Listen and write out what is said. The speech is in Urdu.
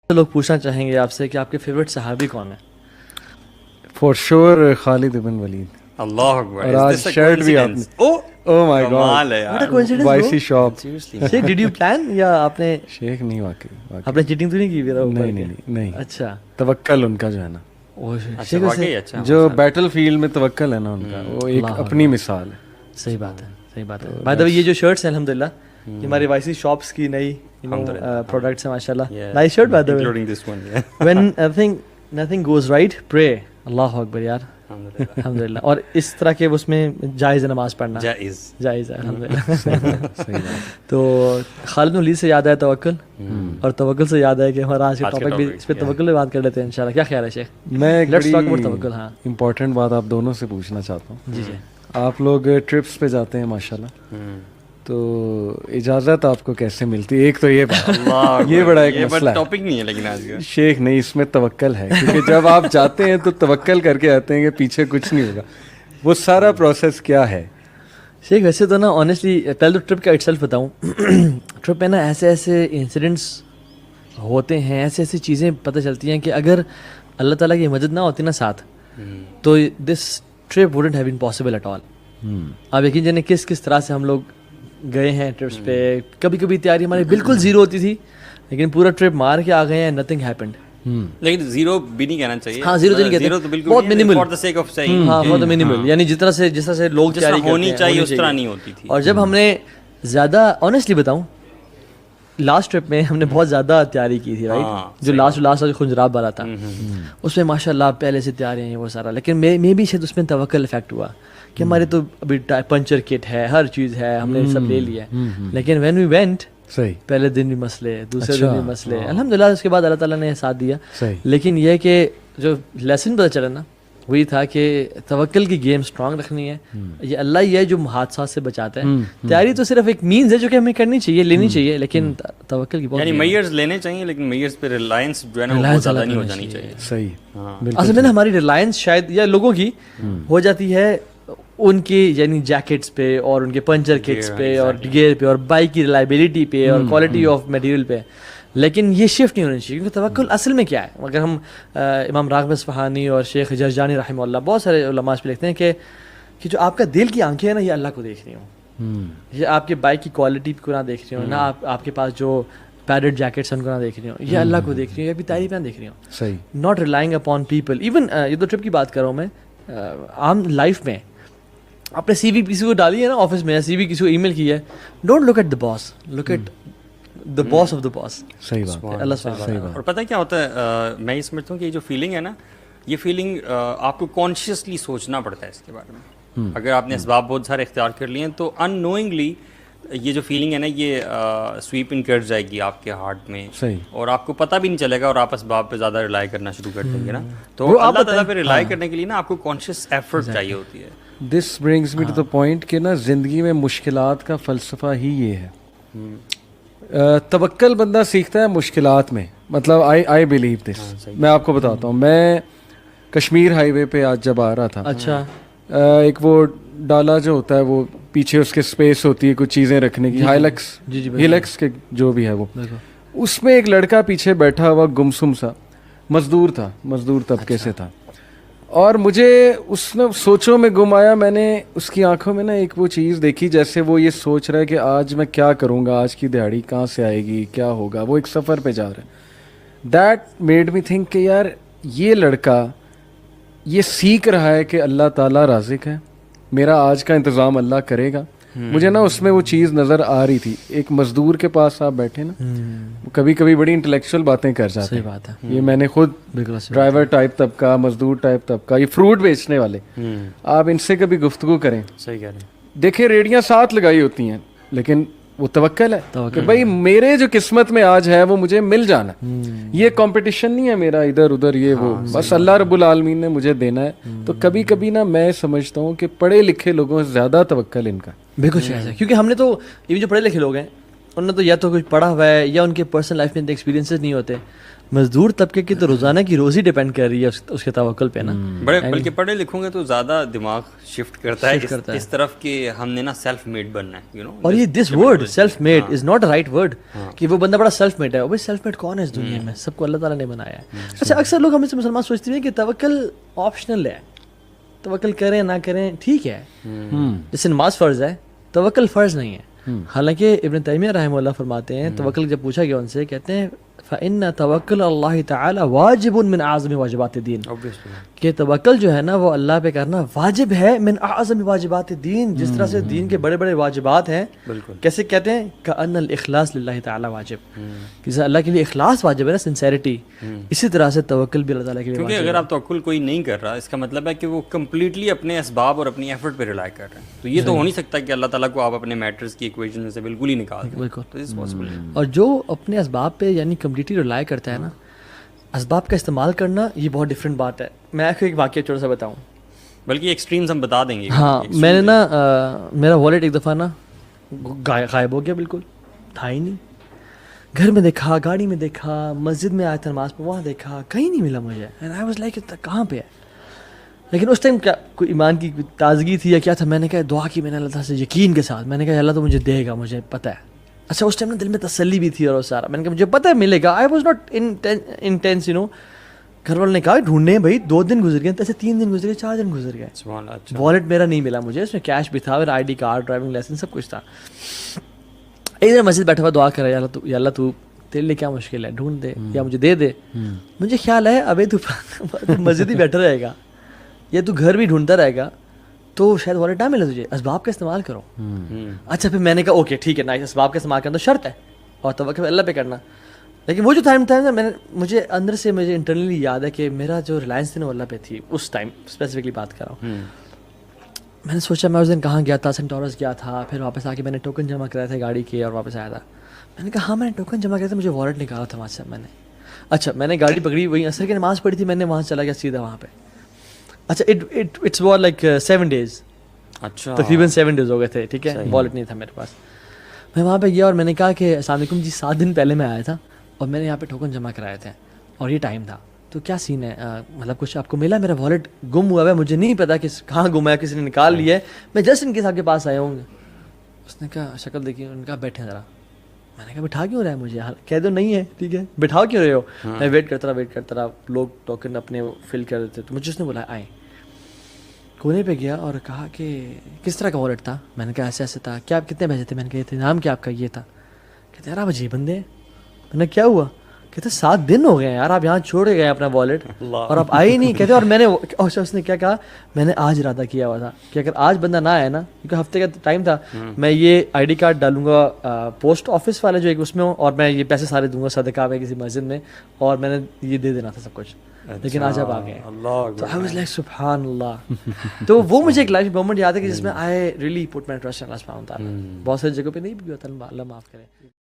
لوگ پوچھنا چاہیں گے آپ سے کہ آپ کے فیوریٹ صحابی کون ہیں؟ فار شور خالد بن ولید. اللہ اکبر. اور آج شرٹ بھی آپ نے, اوہ مائی کمال گاڈ, ہے What a یار. coincidence, وائسی bro. Shop. Sheikh did you plan یا آپ نے شیخ نہیں, واقعی آپ نے چیٹنگ تو نہیں کی میرا؟ نہیں. اچھا توکل ان کا جو ہے نا, اچھا واقعی اچھا. جو بیٹل فیلڈ میں توکل ہے نا ان کا, وہ ایک اپنی مثال ہے. صحیح بات ہے. بائی دا وے یہ جو شرٹس ہیں الحمد للہ یہ ہماری وائسی شاپس کی نئی پروڈکٹس ہیں ماشاء اللہ. Nice shirt by the way. including this one, yeah. When nothing goes right, pray. اللہ اکبر یار, الحمد للہ. اور اس طرح کے اس میں جائز ہے نماز پڑھنا, جائز ہے الحمد للہ. تو خالد بن ولید سے یاد ہے توکل, اور توکل سے یاد ہے کہ ہمارا آج کا ٹاپک بھی اس پہ توکل پہ بات کر لیتے ہیں انشاءاللہ. کیا خیال ہے شیخ؟ میں ایک لیٹس ٹاک اباؤٹ بڑی توکل. ہاں امپورٹنٹ بات آپ دونوں سے پوچھنا چاہتا ہوں. جی. آپ لوگ ٹرپس پہ جاتے ہیں ماشاءاللہ, تو اجازت آپ کو کیسے ملتی ہے؟ ایک تو یہ یہ بڑا ایک مسئلہ ہے. ٹاپک نہیں ہے لیکن آج کا شیخ نہیں, اس میں توکل ہے, کیونکہ جب آپ جاتے ہیں تو توکل کر کے آتے ہیں کہ پیچھے کچھ نہیں ہوگا. وہ سارا پروسیس کیا ہے شیخ؟ ویسے تو نا آنیسٹلی پہلے تو ٹرپ کا اٹ سیلف بتاؤں. ٹرپ میں نا ایسے انسیڈنٹس ہوتے ہیں, ایسی چیزیں پتہ چلتی ہیں کہ اگر اللہ تعالیٰ کی مدد نہ ہوتی نا ساتھ, تو this trip wouldn't have been possible at all. آپ یقین جانے کس طرح سے ہم لوگ گئے ہیں ٹرپس پہ. کبھی تیاری ہماری بالکل زیرو ہوتی تھی, لیکن پورا ٹرپ مار کے آ گئے ہیں, نتھنگ ہیپنڈ. لیکن زیرو بھی نہیں کہنا چاہیے. ہاں زیرو تو نہیں کہتے, بہت minimal, for the sake of seeing. ہاں بہت منیمل, یعنی جس طرح سے لوگ تیاری ہونی چاہیے اس طرح نہیں ہوتی تھی. اور جب ہم نے زیادہ آنیسٹلی بتاؤں, لاسٹ ٹرپ میں ہم نے بہت زیادہ تیاری کی تھی, رائٹ, جو لاسٹ خنجراب والا تھا, اس میں ماشاء اللہ پہلے سے تیاری ہیں وہ سارا. لیکن میں بھی شاید اس میں توکل افیکٹ ہوا کہ ہمارے تو ابھی پنچر کٹ ہے, ہر چیز ہے, ہم نے سب لے لیا ہے. لیکن وین وی وینٹ, صحیح, پہلے دن بھی مسئلے, دوسرے دن بھی مسئلے, الحمد للہ اس کے بعد اللہ تعالیٰ نے ساتھ دیا. لیکن یہ کہ جو لیسن پتہ چلا نا وہی تھا کہ توکل کی گیم اسٹرانگ رکھنی ہے. یہ اللہ ہی ہے جو حادثات سے بچاتا ہے. تیاری تو صرف ایک مینز ہے جو کہ ہمیں کرنی چاہیے, لینی چاہیے, لیکن توکل کی بہت یعنی میئرز لینے چاہیے, لیکن میئرز پہ ریلائنس جو ہے نا بہت زیادہ نہیں ہو جانی چاہیے. صحیح. اصل میں نا ہماری ریلائنس شاید یا لوگوں کی ہو جاتی ہے ان کی, یعنی جیکٹس پہ اور ان کے پنچر کٹس پہ اور گیئر پہ اور بائک کی ریلائبلٹی پہ اور کوالٹی آف میٹیریل پہ. لیکن یہ شفٹ نہیں ہونی چاہیے, کیونکہ توکل اصل میں کیا ہے. اگر ہم امام راغب اصفہانی اور شیخ جرجانی رحمہ اللہ, بہت سارے علماء اس پہ لکھتے ہیں کہ جو آپ کا دل کی آنکھیں ہیں نا, یہ اللہ کو دیکھ رہی ہوں, یہ آپ کے بائک کی کوالٹی کو نہ دیکھ رہی ہوں, نہ آپ کے پاس جو پیڈڈ جیکٹس ہیں ان کو نہ دیکھ رہی ہوں, یہ اللہ کو دیکھ رہی ہوں, یہ بھی تعریف نہ دیکھ رہی ہوں. صحیح. Not relying upon people. Even یہ تو ٹرپ کی بات کر رہا ہوں میں, عام لائف میں آپ نے سی وی کسی کو ڈالی ہے نا آفس میں, یا سی وی کسی کو ای میل کی ہے, don't look at the boss, look at the boss of the boss. صحیح بات ہے, اللہ سبحانہ. اور پتہ کیا ہوتا ہے, میں یہ سمجھتا ہوں کہ یہ جو فیلنگ ہے نا, یہ فیلنگ آپ کو کانشیسلی سوچنا پڑتا ہے اس کے بارے میں. اگر آپ نے اسباب بہت سارے اختیار کر لیے ہیں تو ان نوئنگلی یہ جو فیلنگ ہے نا, یہ سویپ ان کر جائے گی آپ کے ہارٹ میں, اور آپ کو پتہ بھی نہیں چلے گا, اور آپ اسباب پہ زیادہ ریلائی کرنا شروع کر دیں گے نا. تو اللہ تعالیٰ پہ ریلائی کرنے کے لیے نا آپ کو کانشیس ایفرٹ چاہیے ہوتی ہے. This brings me to the point کہ نا زندگی میں مشکلات کا فلسفہ ہی یہ ہے. توکل بندہ سیکھتا ہے مشکلات میں, مطلب آئی بلیو دس. میں آپ کو بتاتا ہوں, میں کشمیر ہائی وے پہ آج جب آ رہا تھا, اچھا ایک وہ ڈالا جو ہوتا ہے, وہ پیچھے اس کے اسپیس ہوتی ہے کچھ چیزیں رکھنے کی, ہیلکس کے جو بھی ہے وہ, اس میں ایک لڑکا پیچھے بیٹھا ہوا گمسم سا مزدور تھا, مزدور طبقے سے تھا, اور مجھے اس نے سوچوں میں گم آیا. میں نے اس کی آنکھوں میں نا ایک وہ چیز دیکھی جیسے وہ یہ سوچ رہا ہے کہ آج میں کیا کروں گا, آج کی دیہڑی کہاں سے آئے گی, کیا ہوگا. وہ ایک سفر پہ جا رہا ہے. دیٹ میڈ می تھنک کہ یار یہ لڑکا یہ سیکھ رہا ہے کہ اللہ تعالیٰ رازق ہے, میرا آج کا انتظام اللہ کرے گا. مجھے نا اس میں وہ چیز نظر آ رہی تھی. ایک مزدور کے پاس آپ بیٹھے نا, وہ کبھی بڑی انٹلیکچوئل باتیں کر جاتے ہیں. بات ہے, یہ میں نے خود ڈرائیور ٹائپ طبقہ, مزدور ٹائپ طبقہ, یہ فروٹ بیچنے والے, آپ ان سے کبھی گفتگو کریں. صحیح کہہ رہے ہیں. دیکھیں ریڑیاں ساتھ لگائی ہوتی ہیں, لیکن وہ توکل ہے کہ بھائی میرے جو قسمت میں آج ہے وہ مجھے مل جانا. یہ کمپٹیشن نہیں ہے میرا ادھر ادھر, یہ وہ, بس اللہ رب العالمین نے مجھے دینا ہے. تو کبھی نا میں سمجھتا ہوں کہ پڑھے لکھے لوگوں سے زیادہ توکل ان کا. بالکل صحیح, کیونکہ ہم نے تو یہ جو پڑھے لکھے لوگ ہیں انہوں نے تو یا تو کچھ پڑھا ہوا ہے, یا ان کے پرسنل لائف میں ایکسپیرینسز نہیں ہوتے. مزدور طبقے کی تو روزانہ کی روزی ڈیپینڈ کر رہی ہے اس کے توکل پہ نا. بلکہ پڑھے لکھوں گے تو زیادہ دماغ شفٹ کرتا ہے اس طرف کہ ہم نے نا سیلف میڈ بننا ہے, یو نو. اور یہ this word self made is not a right word کہ وہ بندہ بڑا سیلف میڈ ہے. بھائی سیلف میڈ کون ہے اس دنیا میں؟ سب کو اللہ تعالیٰ نے بنایا ہے. اچھا اکثر لوگ ہمیں سے مسلمان سوچتے ہیں کہ توکل آپشنل ہے, توکل کریں نہ کریں ٹھیک ہے, جیسے نماز فرض ہے توکل فرض نہیں ہے. حالانکہ ابن تیمیہ رحمہ اللہ فرماتے ہیں توکل جب پوچھا گیا ان سے, کہتے ہیں فَإِنَّ تَوَكُّلَ اللَّهِ تَعَالَى وَاجِبٌ مِّنْ أَعْظَمِ واجبات الدین, کہ توکل جو ہے نا وہ اللہ پہ کرنا واجب ہے من اعظم واجبات الدین, جس طرح سے دین کے بڑے بڑے واجبات ہیں. کیسے کہتے ہیں؟ کأن الاخلاص للہ تعالی واجب, کہ اللہ کے لیے اخلاص واجب ہے نا, سنسیریٹی. اسی طرح سے توکل بھی اللہ تعالیٰ کے لیے کیونکہ اگر آپ توکل کوئی نہیں کر رہا اس کا مطلب ہے کہ وہ کمپلیٹلی اپنے اسباب اور اپنی ایفرٹ پہ ریلائی کر رہے ہیں. تو یہ تو ہو نہیں سکتا کہ اللہ تعالیٰ کو آپ اپنے میٹرز کی ایکویشن میں سے بالکل ہی نکال دیں. بالکل. اور جو اپنے اسباب پہ یعنی کمپلیٹلی ریلائی کرتا ہے نا, اسباب کا استعمال کرنا یہ بہت ڈفرینٹ بات ہے. میں آپ کو ایک واقعہ چھوٹا سا بتاؤں, بلکہ ایکسٹریمز ہم بتا دیں گے. ہاں میں نے نا میرا والیٹ ایک دفعہ نا غائب ہو گیا, بالکل تھا ہی نہیں. گھر میں دیکھا, گاڑی میں دیکھا, مسجد میں آیا تھا نماز پہ, وہاں دیکھا, کہیں نہیں ملا مجھے. اینڈ آئی واز لائک کہاں پہ ہے. لیکن اس ٹائم کیا کوئی ایمان کی تازگی تھی یا کیا تھا, میں نے کہا دعا کی میں نے اللہ تعالیٰ سے یقین کے ساتھ, میں نے کہا اللہ تو مجھے دے گا, مجھے پتہ ہے. اچھا اس ٹائم نا دل میں تسلی بھی تھی اور سارا, میں نے کہا مجھے پتہ ہے ملے گا. I was not intense you know. گھر والوں نے کہا ڈھونڈنے بھائی 2 دن گزر گئے, ایسے 3 دن گزر گئے, 4 دن گزر گئے. والیٹ میرا نہیں ملا مجھے, اس میں کیش بھی تھا, میرا I D card, driving licence, سب کچھ تھا. ایک دن مسجد بیٹھا ہوا دعا کر رہا ہے, یا اللہ تو تیرے لیے کیا مشکل ہے, ڈھونڈ دے یا مجھے دے دے. مجھے خیال ہے ابھی تو مسجد ہی بیٹھا رہے گا یا تو گھر بھی ڈھونڈتا رہے گا تو شاید والیٹ نہ ملے تجھے, اسباب کا استعمال کرو. اچھا پھر میں نے کہا اوکے ٹھیک ہے نائس, اسباب کا استعمال کرنا تو شرط ہے اور توکل اللہ پہ کرنا. لیکن وہ جو ٹائم تھا نا, مجھے اندر سے مجھے انٹرنلی یاد ہے کہ میرا جو ریلائنس تھی نا وہ اللہ پہ تھی اس ٹائم, اسپیسیفکلی بات کر رہا ہوں. میں نے سوچا میں اس دن کہاں گیا تھا, سینٹورس گیا تھا, پھر واپس آ کے میں نے ٹوکن جمع کرائے تھے گاڑی کے اور واپس آیا تھا. میں نے کہا ہاں میں نے ٹوکن جمع کیا تھا, مجھے والیٹ نکالا تھا وہاں سے میں نے. اچھا میں نے گاڑی پکڑی, وہیں عصر کی نماز پڑھی تھی, میں نے وہاں چلا گیا سیدھا وہاں پہ. اچھا اٹس واز لائک 7 days, اچھا تقریباً 7 days ہو گئے تھے, ٹھیک ہے, والیٹ نہیں تھا میرے پاس. میں وہاں پہ گیا اور میں نے کہا کہ السلام علیکم جی, 7 دن پہلے میں آیا تھا اور میں نے یہاں پہ ٹوکن جمع کرائے تھے اور یہ ٹائم تھا, تو کیا سین ہے, مطلب کچھ آپ کو ملا؟ میرا والیٹ گم ہوا ہے, مجھے نہیں پتا کہ کہاں گم ہے, کسی نے نکال لیا ہے, میں جسٹ ان کے صاحب کے پاس آیا ہوں. اس نے کہا شکل دیکھی, ان کا بیٹھے ذرا. میں نے کہا بٹھا کیوں رہا ہے مجھے, کہہ دو نہیں ہے ٹھیک ہے, بٹھاؤ کیوں رہے ہو؟ میں ویٹ کرتا رہا, لوگ ٹوکن اپنے فل کر دیتے, تو مجھے اس نے بولا آئیں. کونے پہ گیا اور کہا کہ کس طرح کا والیٹ تھا؟ میں نے کہا ایسے ایسے تھا. کیا کتنے پیسے تھے؟ میں نے کہا یہ تھے. نام کیا آپ کا؟ یہ تھا. کہتے یار آپ عجیب بندے ہیں. میں نے کیا ہوا؟ کہتے 7 دن ہو گئے یار, آپ یہاں چھوڑ گئے اپنا والیٹ اور آپ آئے ہی نہیں. کہتے اور میں نے, اس نے کیا کہا, میں نے آج ارادہ کیا ہوا تھا کہ اگر آج بندہ نہ آیا نا, کیونکہ ہفتے کا ٹائم تھا, میں یہ آئی ڈی کارڈ ڈالوں گا پوسٹ آفس والے جو ایک اس میں ہوں, اور میں یہ پیسے سارے دوں گا صدقہ میں کسی مسجد میں, اور میں نے یہ دے دینا تھا سب کچھ. لیکن آج آپ آ گئے. تو آئی واز لائک سبحان اللہ. تو وہ مجھے ایک لائف مومنٹ یاد ہے کہ جس میں I really put my trust in اللہ سبحانہ و تعالیٰ. بہت ساری جگہوں پہ نہیں بھی ہوتا, اللہ معاف کرے.